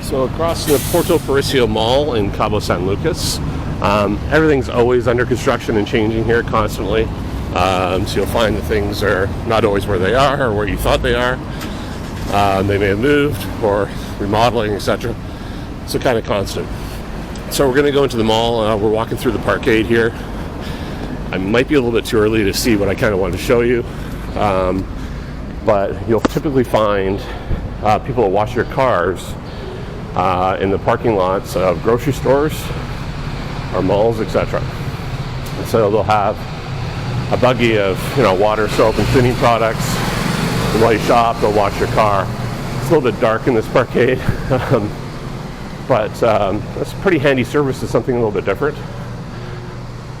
So across the Puerto Paraíso Mall in Cabo San Lucas, everything's always under construction and changing here constantly. So you'll find that things are not always where they are or where you thought they are. They may have moved or remodeling, etc. So kind of constant. So we're going to go into the mall. We're walking through the parkade here. I might be a little bit too early to see what I kind of wanted to show you. But you'll typically find people that wash their cars in the parking lots of grocery stores or malls, etc. And so they'll have a buggy of water, soap, and cleaning products. And while you shop, they'll wash your car. It's a little bit dark in this parkade, but that's a pretty handy service to something a little bit different.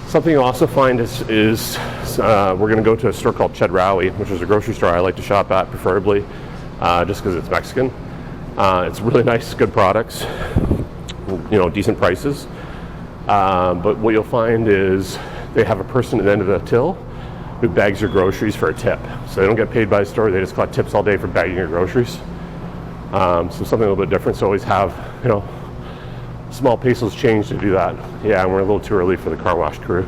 Something you'll also find is we're going to go to a store called Chedraui, which is a grocery store I like to shop at, preferably, just because it's Mexican. It's really nice, good products, decent prices. But what you'll find is they have a person at the end of the till who bags your groceries for a tip. So they don't get paid by the store; they just collect tips all day for bagging your groceries. So something a little bit different. So always have small pesos change to do that. Yeah, and we're a little too early for the car wash crew.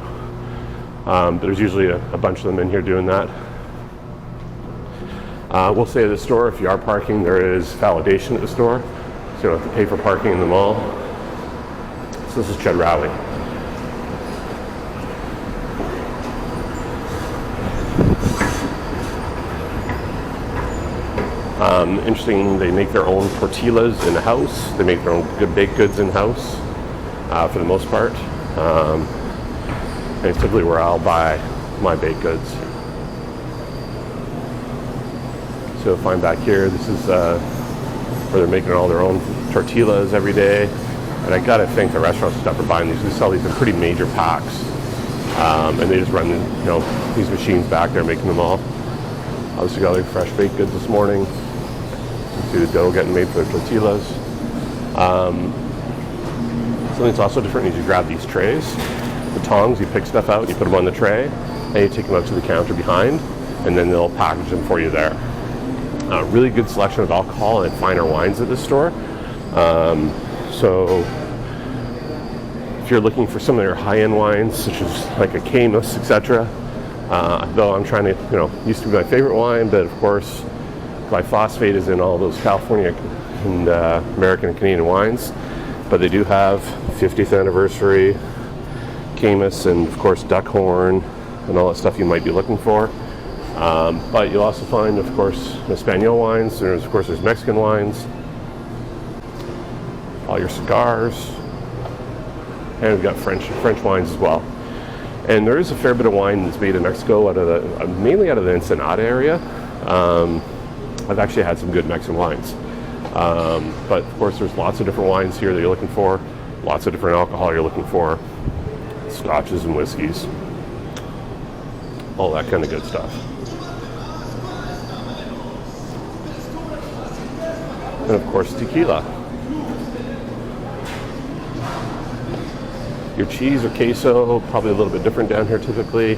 There's usually a bunch of them in here doing that. We'll say at the store, if you are parking, there is validation at the store, so you don't have to pay for parking in the mall. So this is Chedraui. Interesting, they make their own tortillas in the house. They make their own good baked goods in house for the most part. And it's typically where I'll buy my baked goods. So you'll find back here, this is where they're making all their own tortillas every day. And I gotta think the restaurants and stuff are buying these. They sell these in pretty major packs. And they just run these machines back there making them all. Obviously got their fresh baked goods this morning. You see the dough getting made for the tortillas. Something that's also different is you grab these trays, the tongs, you pick stuff out, you put them on the tray, and you take them out to the counter behind, and then they'll package them for you there. Really good selection of alcohol and finer wines at this store. So if you're looking for some of their high-end wines, such as like a Camus, etc., though I'm trying to, used to be my favorite wine, but of course, glyphosate is in all those California and American and Canadian wines. But they do have 50th anniversary Camus and of course Duckhorn and all that stuff you might be looking for. But you'll also find, of course, Espanol wines. There's Mexican wines. All your cigars, and we've got French wines as well. And there is a fair bit of wine that's made in Mexico, mainly out of the Ensenada area. I've actually had some good Mexican wines. But of course, there's lots of different wines here that you're looking for, lots of different alcohol you're looking for, scotches and whiskeys, all that kind of good stuff. And of course, tequila. Your cheese or queso, probably a little bit different down here typically.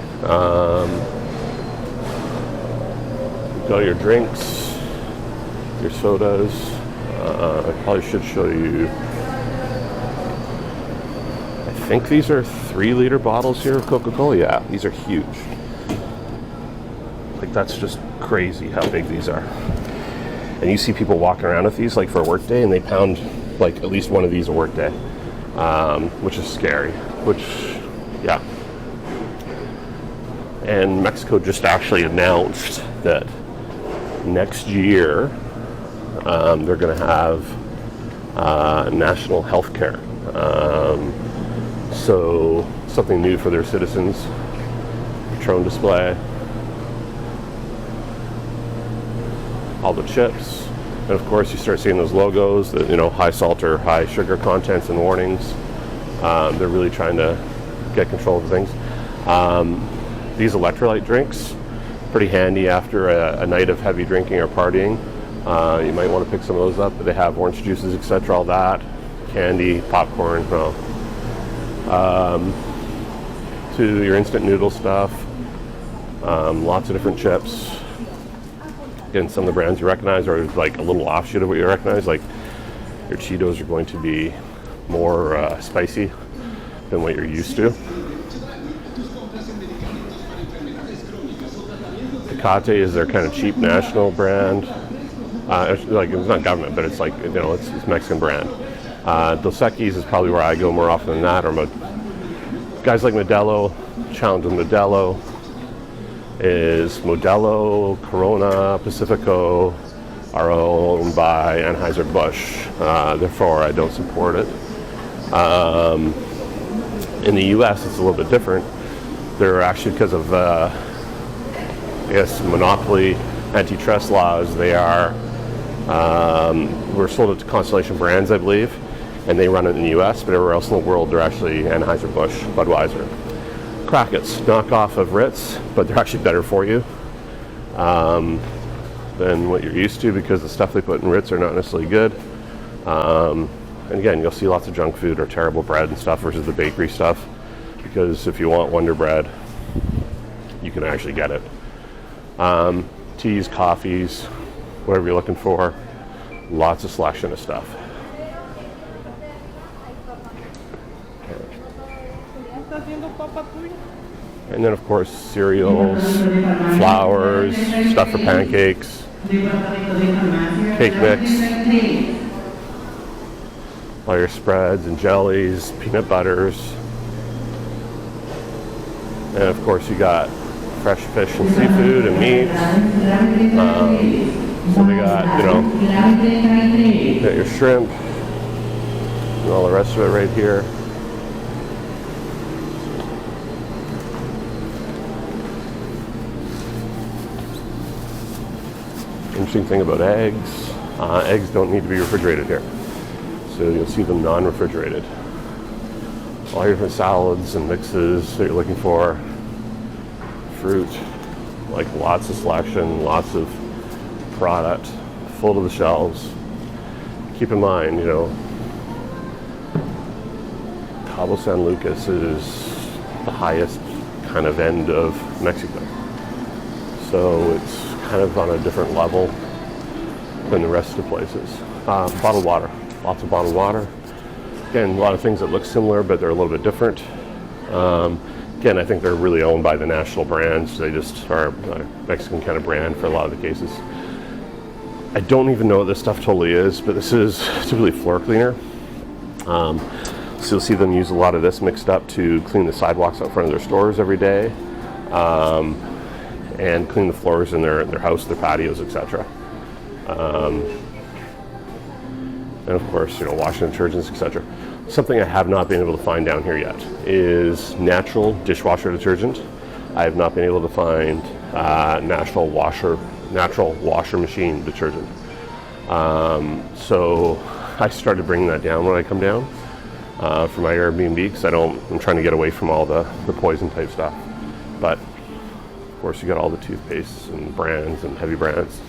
Got your drinks, your sodas. I probably should show you. I think these are 3-liter bottles here of Coca-Cola. Yeah, these are huge. Like, that's just crazy how big these are. And you see people walking around with these like for a work day, and they pound like at least one of these a work day, which is scary. Yeah. And Mexico just actually announced that next year they're going to have national health care. So something new for their citizens. Patron display. All the chips. And of course you start seeing those logos that, high salt or high sugar contents and warnings. They're really trying to get control of things. These electrolyte drinks, pretty handy after a night of heavy drinking or partying. You might want to pick some of those up, but they have orange juices, etc., all that, candy, popcorn, to your instant noodle stuff, lots of different chips. Again, some of the brands you recognize are like a little offshoot of what you recognize, like Your Cheetos are going to be more spicy than what you're used to. Tecate is their kind of cheap national brand. It's not government, but it's like, it's Mexican brand. Dos Equis is probably where I go more often than that, or guys like Modelo, Challenge with Modelo is Modelo, Corona, Pacifico are owned by Anheuser-Busch. Therefore, I don't support it. In the U.S., it's a little bit different. They're actually, because of, monopoly, antitrust laws, they are, we're sold to Constellation Brands, I believe, and they run it in the U.S., but everywhere else in the world, they're actually Anheuser-Busch, Budweiser. Crackett's, knockoff of Ritz, but they're actually better for you than what you're used to, because the stuff they put in Ritz are not necessarily good. And again, you'll see lots of junk food or terrible bread and stuff versus the bakery stuff, because if you want Wonder Bread, you can actually get it. Teas, coffees, whatever you're looking for, lots of selection of stuff. And then, of course, cereals, flours, stuff for pancakes, cake mix, all your spreads and jellies, peanut butters. And, of course, you got fresh fish and seafood and meat. So they got, you got your shrimp and all the rest of it right here. Interesting thing about eggs, eggs don't need to be refrigerated here. So you'll see them non-refrigerated. All your different salads and mixes that you're looking for. Fruit, like lots of selection, lots of product, full to the shelves. Keep in mind, Cabo San Lucas is the highest kind of end of Mexico. So it's kind of on a different level than the rest of the places. Bottled water, lots of bottled water. Again, a lot of things that look similar, but they're a little bit different. Again, I think they're really owned by the national brands. They just are a Mexican kind of brand for a lot of the cases. I don't even know what this stuff totally is, but this is typically floor cleaner. So you'll see them use a lot of this mixed up to clean the sidewalks out front of their stores every day, and clean the floors in their house, their patios, etc. And of course, washing detergents, etc. Something I have not been able to find down here yet is natural dishwasher detergent. I have not been able to find natural washer machine detergent. So I started bringing that down when I come down for my Airbnb, because I'm trying to get away from all the poison type stuff. But of course, you got all the toothpastes and brands and heavy brands.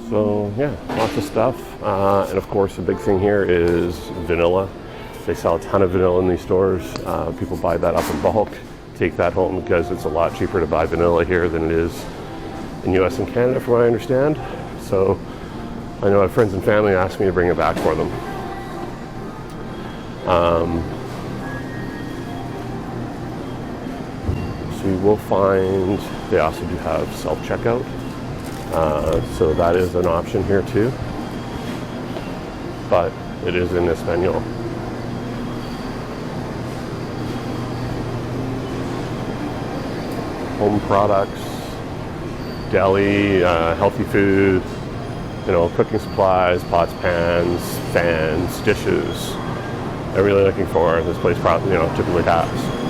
So yeah, lots of stuff. And of course, the big thing here is vanilla. They sell a ton of vanilla in these stores. People buy that up in bulk, take that home, because it's a lot cheaper to buy vanilla here than it is in US and Canada, from what I understand. So I know I have friends and family ask me to bring it back for them. So you will find they also do have self-checkout. So that is an option here too, but it is in Espanol. Home products, deli, healthy food, cooking supplies, pots, pans, fans, dishes. They're really looking for this place, typically has.